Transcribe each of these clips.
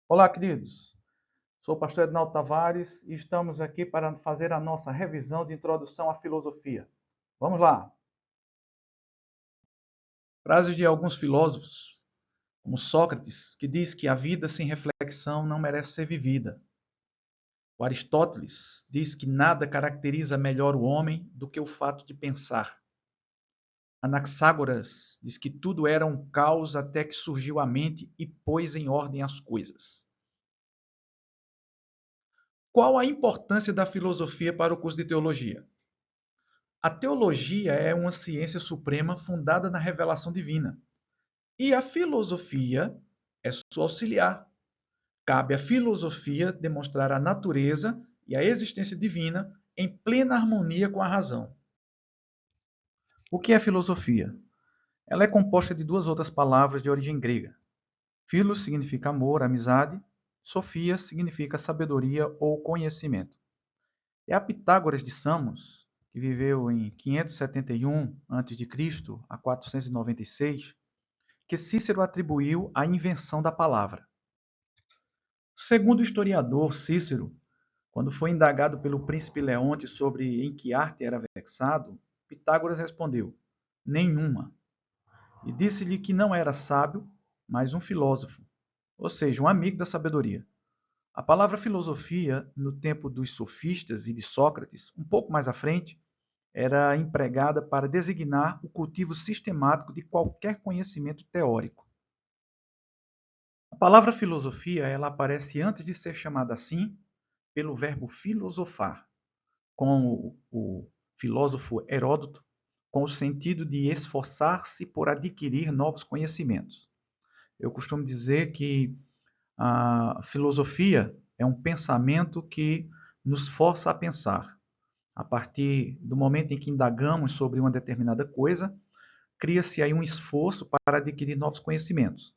Olá, queridos. Sou o pastor Ednaldo Tavares e estamos aqui para fazer a nossa revisão de introdução à filosofia. Vamos lá. Frases de alguns filósofos, como Sócrates, que diz que a vida sem reflexão não merece ser vivida. O Aristóteles diz que nada caracteriza melhor o homem do que o fato de pensar. Anaxágoras diz que tudo era um caos até que surgiu a mente e pôs em ordem as coisas. Qual a importância da filosofia para o curso de teologia? A teologia é uma ciência suprema fundada na revelação divina. E a filosofia é sua auxiliar. Cabe à filosofia demonstrar a natureza e a existência divina em plena harmonia com a razão. O que é filosofia? Ela é composta de duas outras palavras de origem grega. Philos significa amor, amizade. Sofia significa sabedoria ou conhecimento. É a Pitágoras de Samos, que viveu em 571 a.C. a 496, que Cícero atribuiu à invenção da palavra. Segundo o historiador Cícero, quando foi indagado pelo príncipe Leonte sobre em que arte era versado, Pitágoras respondeu: nenhuma. E disse-lhe que não era sábio, mas um filósofo, ou seja, um amigo da sabedoria. A palavra filosofia, no tempo dos sofistas e de Sócrates, um pouco mais à frente, era empregada para designar o cultivo sistemático de qualquer conhecimento teórico. A palavra filosofia ela aparece antes de ser chamada assim pelo verbo filosofar, com o filósofo Heródoto, com o sentido de esforçar-se por adquirir novos conhecimentos. Eu costumo dizer que a filosofia é um pensamento que nos força a pensar. A partir do momento em que indagamos sobre uma determinada coisa, cria-se aí um esforço para adquirir novos conhecimentos.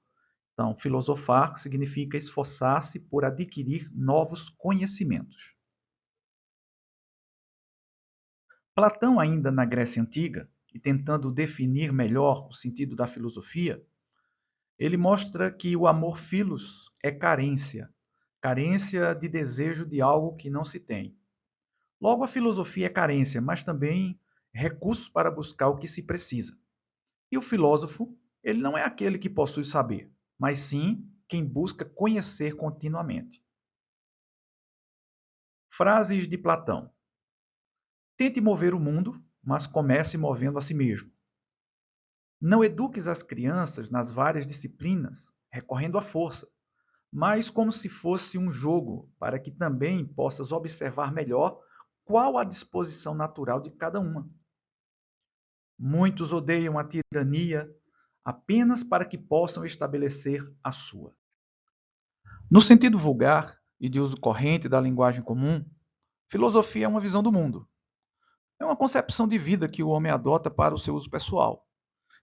Então, filosofar significa esforçar-se por adquirir novos conhecimentos. Platão, ainda na Grécia Antiga, e tentando definir melhor o sentido da filosofia, ele mostra que o amor philos é carência, carência de desejo de algo que não se tem. Logo, a filosofia é carência, mas também recursos para buscar o que se precisa. E o filósofo, ele não é aquele que possui saber, mas sim quem busca conhecer continuamente. Frases de Platão. Tente mover o mundo, mas comece movendo a si mesmo. Não eduques as crianças nas várias disciplinas, recorrendo à força, mas como se fosse um jogo, para que também possas observar melhor qual a disposição natural de cada uma. Muitos odeiam a tirania apenas para que possam estabelecer a sua. No sentido vulgar e de uso corrente da linguagem comum, filosofia é uma visão do mundo. É uma concepção de vida que o homem adota para o seu uso pessoal.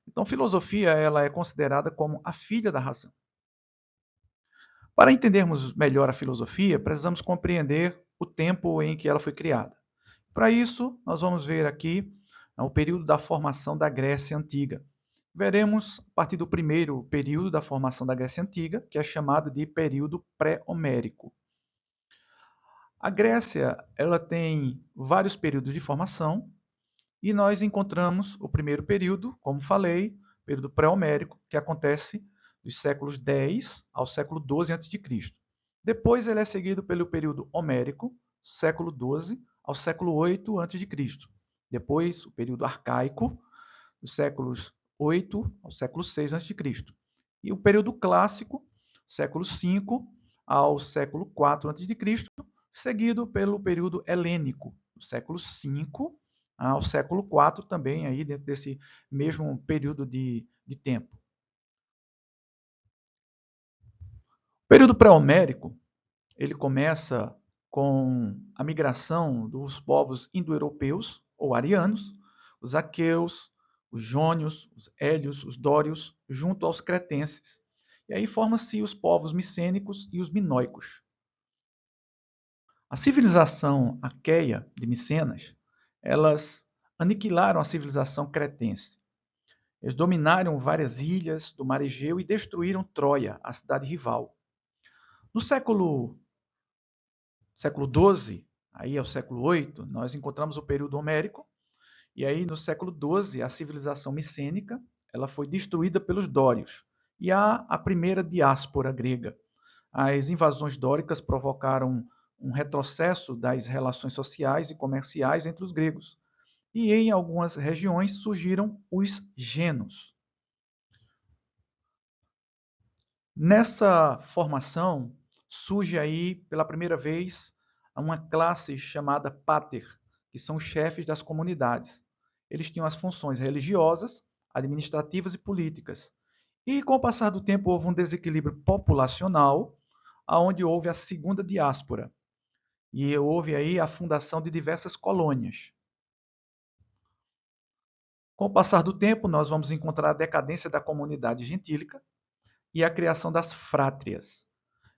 Então, filosofia ela é considerada como a filha da razão. Para entendermos melhor a filosofia, precisamos compreender o tempo em que ela foi criada. Para isso, nós vamos ver aqui o período da formação da Grécia Antiga. Veremos a partir do primeiro período da formação da Grécia Antiga, que é chamado de período pré-homérico. A Grécia ela tem vários períodos de formação e nós encontramos o primeiro período, como falei, período pré-homérico, que acontece dos séculos 10 ao século 12 a.C. Depois ele é seguido pelo período homérico, século 12 ao século 8 a.C. Depois o período arcaico, dos séculos 8 ao século 6 a.C. E o período clássico, século 5 ao século 4 a.C., seguido pelo período helênico, do século 5 ao século 4, também aí dentro desse mesmo período de tempo. O período pré-homérico, ele começa com a migração dos povos indo-europeus ou arianos, os aqueus, os jônios, os hélios, os dórios, junto aos cretenses. E aí formam-se os povos micênicos e os minoicos. A civilização aqueia de Micenas, elas aniquilaram a civilização cretense. Eles dominaram várias ilhas do mar Egeu e destruíram Troia, a cidade rival. No século XII, aí é o século VIII, nós encontramos o período homérico, e aí no século XII, a civilização micênica, ela foi destruída pelos dórios, e há a primeira diáspora grega. As invasões dóricas provocaram um retrocesso das relações sociais e comerciais entre os gregos, e em algumas regiões surgiram os genos. Nessa formação, surge aí pela primeira vez uma classe chamada pater, que são os chefes das comunidades. Eles tinham as funções religiosas, administrativas e políticas. E com o passar do tempo houve um desequilíbrio populacional, onde houve a segunda diáspora. E houve aí a fundação de diversas colônias. Com o passar do tempo, nós vamos encontrar a decadência da comunidade gentílica e a criação das frátrias,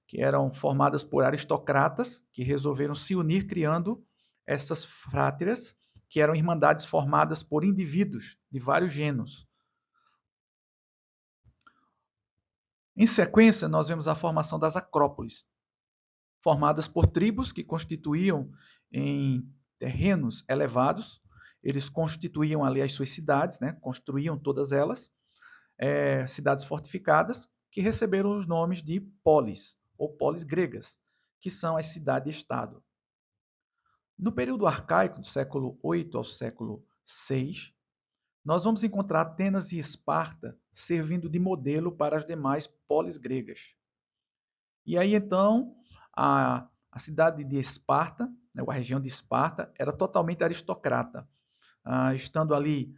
que eram formadas por aristocratas que resolveram se unir criando essas frátrias, que eram irmandades formadas por indivíduos de vários gêneros. Em sequência, nós vemos a formação das acrópolis, formadas por tribos que constituíam em terrenos elevados, eles constituíam ali as suas cidades, né? Construíam todas elas, cidades fortificadas, que receberam os nomes de polis, ou polis gregas, que são as cidades-estado. No período arcaico, do século VIII ao século VI, nós vamos encontrar Atenas e Esparta servindo de modelo para as demais polis gregas. E aí, então, a cidade de Esparta, né, a região de Esparta, era totalmente aristocrata, estando ali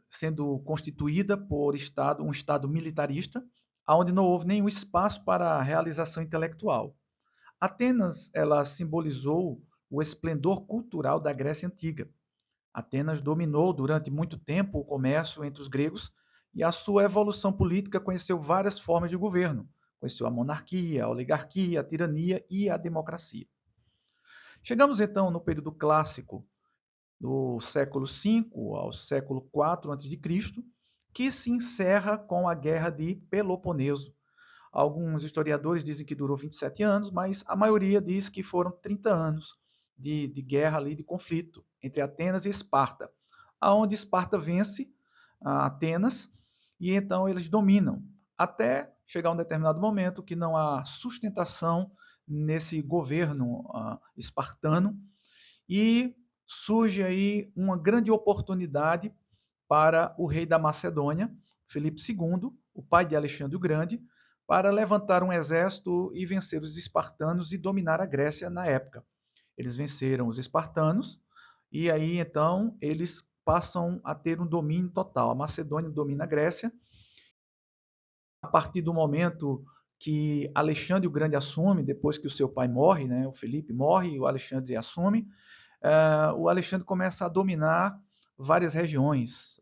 sendo constituída por um Estado militarista, onde não houve nenhum espaço para a realização intelectual. Atenas ela simbolizou o esplendor cultural da Grécia Antiga. Atenas dominou durante muito tempo o comércio entre os gregos e a sua evolução política conheceu várias formas de governo. Conheceu a monarquia, a oligarquia, a tirania e a democracia. Chegamos então no período clássico, do século V ao século IV a.C., que se encerra com a Guerra de Peloponeso. Alguns historiadores dizem que durou 27 anos, mas a maioria diz que foram 30 anos de guerra ali, de conflito entre Atenas e Esparta, aonde Esparta vence a Atenas e então eles dominam, até chegar um determinado momento que não há sustentação nesse governo espartano e surge aí uma grande oportunidade para o rei da Macedônia, Filipe II, o pai de Alexandre o Grande, para levantar um exército e vencer os espartanos e dominar a Grécia na época. Eles venceram os espartanos e aí então eles passam a ter um domínio total. A Macedônia domina a Grécia. A partir do momento que Alexandre o Grande assume, depois que o seu pai morre, né, o Filipe morre e o Alexandre assume, o Alexandre começa a dominar várias regiões,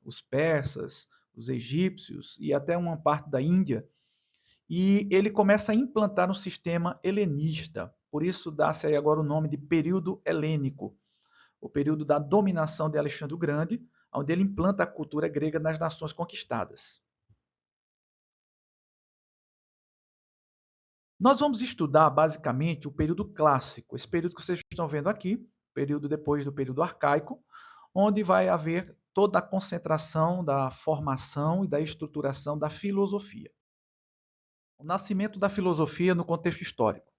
os persas, os egípcios e até uma parte da Índia. E ele começa a implantar um sistema helenista. Por isso dá-se aí agora o nome de período helênico, o período da dominação de Alexandre o Grande, onde ele implanta a cultura grega nas nações conquistadas. Nós vamos estudar basicamente o período clássico, esse período que vocês estão vendo aqui, período depois do período arcaico, onde vai haver toda a concentração da formação e da estruturação da filosofia. O nascimento da filosofia no contexto histórico.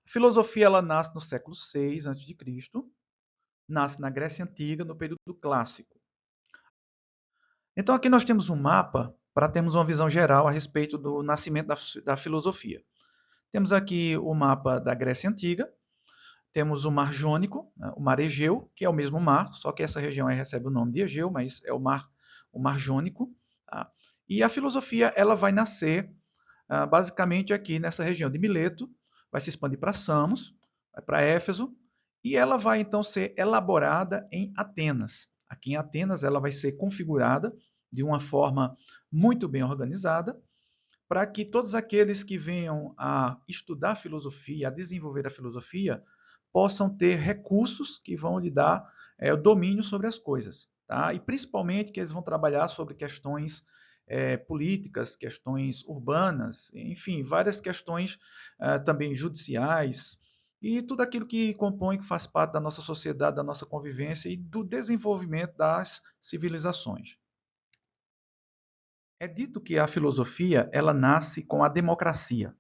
A filosofia ela nasce no século VI a.C., nasce na Grécia Antiga, no período clássico. Então aqui nós temos um mapa para termos uma visão geral a respeito do nascimento da filosofia. Temos aqui o mapa da Grécia Antiga, temos o Mar Jônico, né, o Mar Egeu, que é o mesmo mar, só que essa região aí recebe o nome de Egeu, mas é o Mar Jônico. Tá? E a filosofia ela vai nascer basicamente aqui nessa região de Mileto, vai se expandir para Samos, vai para Éfeso, e ela vai então ser elaborada em Atenas. Aqui em Atenas ela vai ser configurada de uma forma muito bem organizada, para que todos aqueles que venham a estudar filosofia, a desenvolver a filosofia, possam ter recursos que vão lhe dar o domínio sobre as coisas. Tá? E principalmente que eles vão trabalhar sobre questões políticas, questões urbanas, enfim, várias questões também judiciais e tudo aquilo que compõe, que faz parte da nossa sociedade, da nossa convivência e do desenvolvimento das civilizações. É dito que a filosofia ela nasce com a democracia.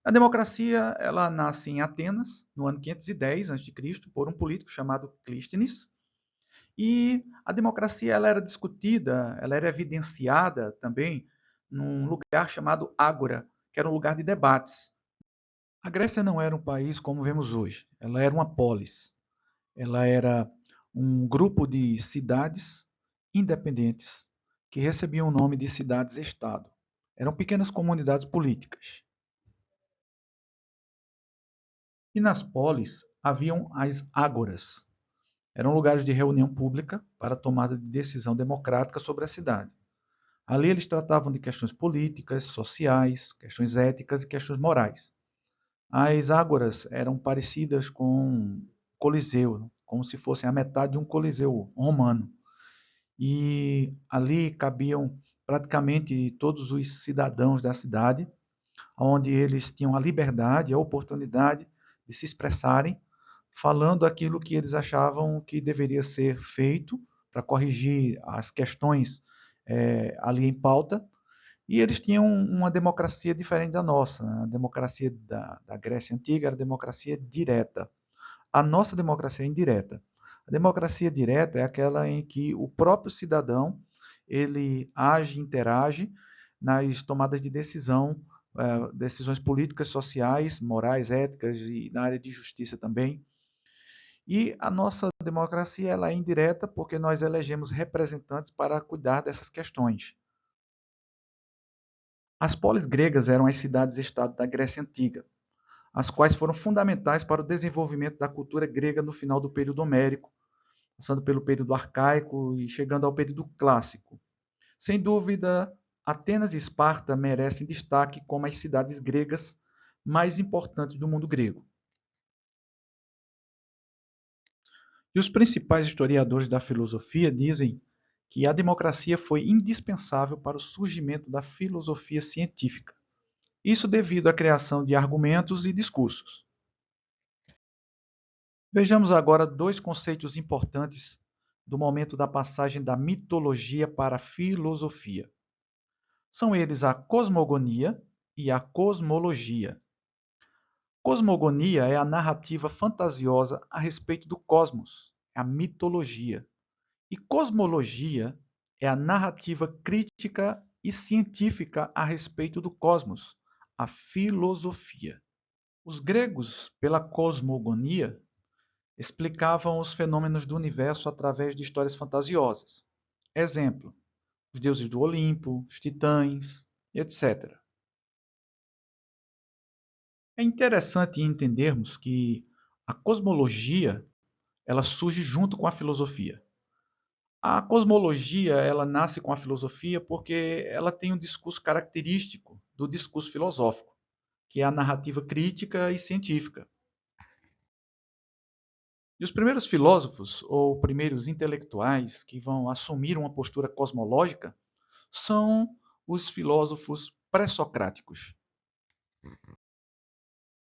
A democracia ela nasce em Atenas, no ano 510 a.C., por um político chamado Clístenes. E a democracia ela era discutida, ela era evidenciada também num lugar chamado Ágora, que era um lugar de debates. A Grécia não era um país como vemos hoje, ela era uma polis. Ela era um grupo de cidades independentes que recebiam o nome de cidades-estado. Eram pequenas comunidades políticas. E nas polis haviam as ágoras. Eram lugares de reunião pública para tomada de decisão democrática sobre a cidade. Ali eles tratavam de questões políticas, sociais, questões éticas e questões morais. As ágoras eram parecidas com Coliseu, como se fossem a metade de um Coliseu romano. E ali cabiam praticamente todos os cidadãos da cidade, onde eles tinham a liberdade, a oportunidade de se expressarem, falando aquilo que eles achavam que deveria ser feito para corrigir as questões ali em pauta. E eles tinham uma democracia diferente da nossa. A democracia da Grécia Antiga era a democracia direta. A nossa democracia é indireta. A democracia direta é aquela em que o próprio cidadão ele age, interage nas tomadas de decisão, decisões políticas, sociais, morais, éticas e na área de justiça também. E a nossa democracia ela é indireta porque nós elegemos representantes para cuidar dessas questões. As polis gregas eram as cidades-estado da Grécia Antiga, as quais foram fundamentais para o desenvolvimento da cultura grega no final do período homérico, passando pelo período arcaico e chegando ao período clássico. Sem dúvida, Atenas e Esparta merecem destaque como as cidades gregas mais importantes do mundo grego. E os principais historiadores da filosofia dizem que a democracia foi indispensável para o surgimento da filosofia científica. Isso devido à criação de argumentos e discursos. Vejamos agora dois conceitos importantes do momento da passagem da mitologia para a filosofia. São eles a cosmogonia e a cosmologia. Cosmogonia é a narrativa fantasiosa a respeito do cosmos, é a mitologia. E cosmologia é a narrativa crítica e científica a respeito do cosmos, a filosofia. Os gregos, pela cosmogonia, explicavam os fenômenos do universo através de histórias fantasiosas. Exemplo, os deuses do Olimpo, os titãs, etc. É interessante entendermos que a cosmologia ela surge junto com a filosofia. A cosmologia ela nasce com a filosofia porque ela tem um discurso característico do discurso filosófico, que é a narrativa crítica e científica. E os primeiros filósofos, ou primeiros intelectuais que vão assumir uma postura cosmológica, são os filósofos pré-socráticos.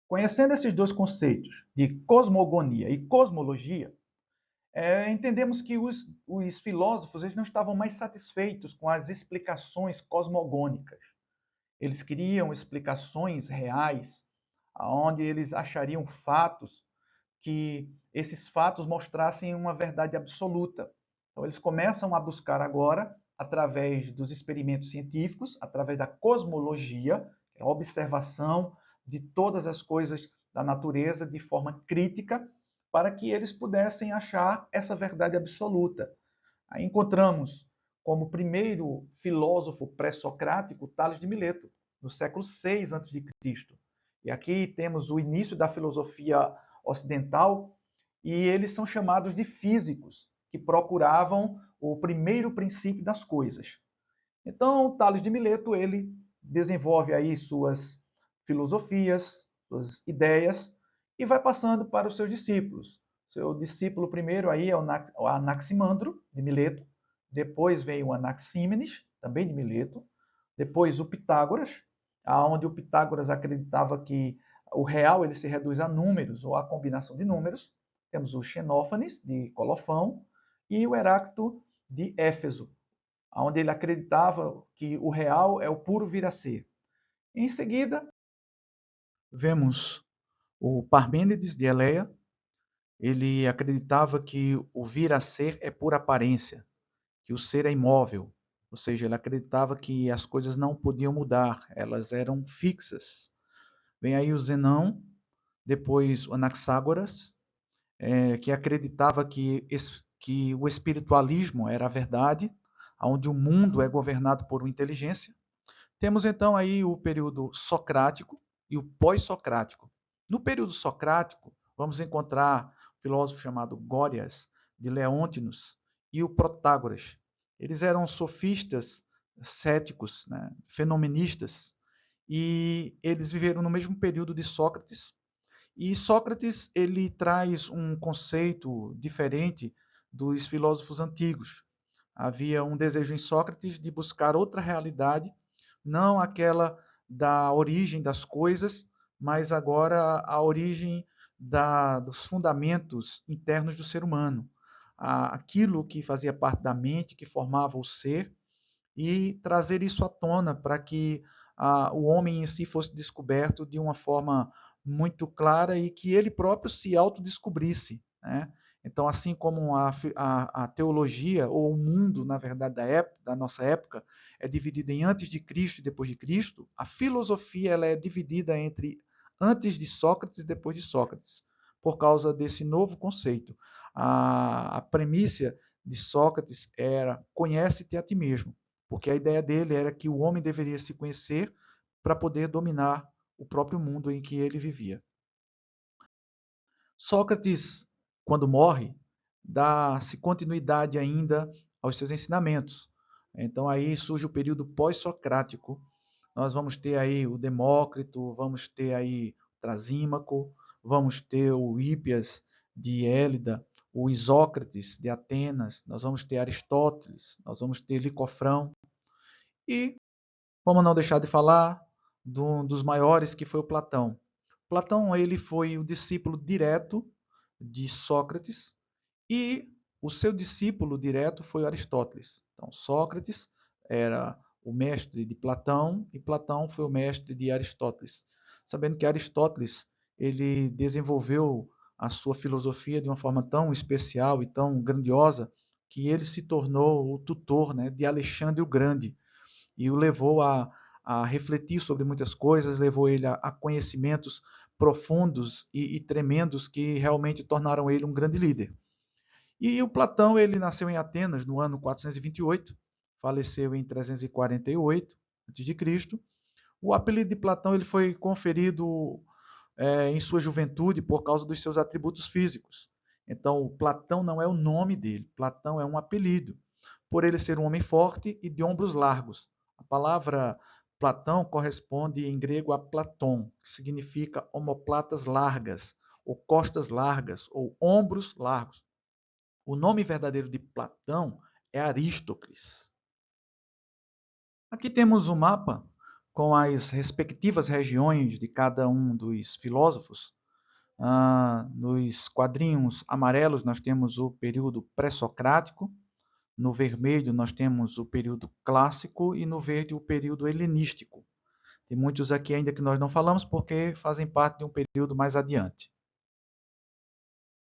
Conhecendo esses dois conceitos de cosmogonia e cosmologia, entendemos que os filósofos eles não estavam mais satisfeitos com as explicações cosmogônicas. Eles queriam explicações reais, onde eles achariam fatos que esses fatos mostrassem uma verdade absoluta. Então, eles começam a buscar agora, através dos experimentos científicos, através da cosmologia, que é a observação de todas as coisas da natureza de forma crítica, para que eles pudessem achar essa verdade absoluta. Aí encontramos como primeiro filósofo pré-socrático Tales de Mileto, no século VI a.C. E aqui temos o início da filosofia ocidental, e eles são chamados de físicos, que procuravam o primeiro princípio das coisas. Então, Tales de Mileto, ele desenvolve aí suas filosofias, suas ideias, e vai passando para os seus discípulos. Seu discípulo primeiro aí é o Anaximandro, de Mileto, depois vem o Anaxímenes, também de Mileto, Depois o Pitágoras, onde o Pitágoras acreditava que o real ele se reduz a números ou a combinação de números. Temos o Xenófanes, de Colofão, e o Heráclito, de Éfeso, onde ele acreditava que o real é o puro vir a ser. Em seguida, vemos o Parmênides, de Eleia. Ele acreditava que o vir a ser é pura aparência, que o ser é imóvel, ou seja, ele acreditava que as coisas não podiam mudar, elas eram fixas. Vem aí o Zenão, depois o Anaxágoras, que acreditava que o espiritualismo era a verdade, onde o mundo é governado por uma inteligência. Temos então aí o período socrático e o pós-socrático. No período socrático, vamos encontrar um filósofo chamado Górias, de Leôntinos, e o Protágoras. Eles eram sofistas, céticos, né, fenomenistas, e eles viveram no mesmo período de Sócrates. E Sócrates ele traz um conceito diferente dos filósofos antigos. Havia um desejo em Sócrates de buscar outra realidade, não aquela da origem das coisas, mas agora a origem dos fundamentos internos do ser humano. Aquilo que fazia parte da mente, que formava o ser, e trazer isso à tona para que o homem em si fosse descoberto de uma forma muito clara e que ele próprio se autodescobrisse, né? Então, assim como a teologia, ou o mundo, na verdade, da nossa época, é dividido em antes de Cristo e depois de Cristo, a filosofia ela é dividida entre antes de Sócrates e depois de Sócrates, por causa desse novo conceito. A premissa de Sócrates era conhece-te a ti mesmo, porque a ideia dele era que o homem deveria se conhecer para poder dominar o próprio mundo em que ele vivia. Sócrates, quando morre, dá-se continuidade ainda aos seus ensinamentos. Então aí surge o período pós-socrático. Nós vamos ter aí o Demócrito, vamos ter aí o Trasímaco, vamos ter o Hípias de Élida, o Isócrates de Atenas, nós vamos ter Aristóteles, nós vamos ter Licofrão e como não deixar de falar dos maiores que foi o Platão. Platão ele foi o discípulo direto de Sócrates e o seu discípulo direto foi Aristóteles. Então, Sócrates era o mestre de Platão e Platão foi o mestre de Aristóteles. Sabendo que Aristóteles ele desenvolveu a sua filosofia de uma forma tão especial e tão grandiosa que ele se tornou o tutor, né, de Alexandre o Grande, e o levou a refletir sobre muitas coisas, levou ele a conhecimentos profundos e tremendos que realmente tornaram ele um grande líder. E o Platão ele nasceu em Atenas no ano 428, faleceu em 348 a.C. O apelido de Platão ele foi conferido em sua juventude por causa dos seus atributos físicos. Então, Platão não é o nome dele, Platão é um apelido, por ele ser um homem forte e de ombros largos. A palavra Platão corresponde em grego a Platón, que significa omoplatas largas, ou costas largas, ou ombros largos. O nome verdadeiro de Platão é Arístocles. Aqui temos um mapa com as respectivas regiões de cada um dos filósofos. Nos quadrinhos amarelos nós temos o período pré-socrático, no vermelho nós temos o período clássico e no verde o período helenístico. Tem muitos aqui ainda que nós não falamos porque fazem parte de um período mais adiante.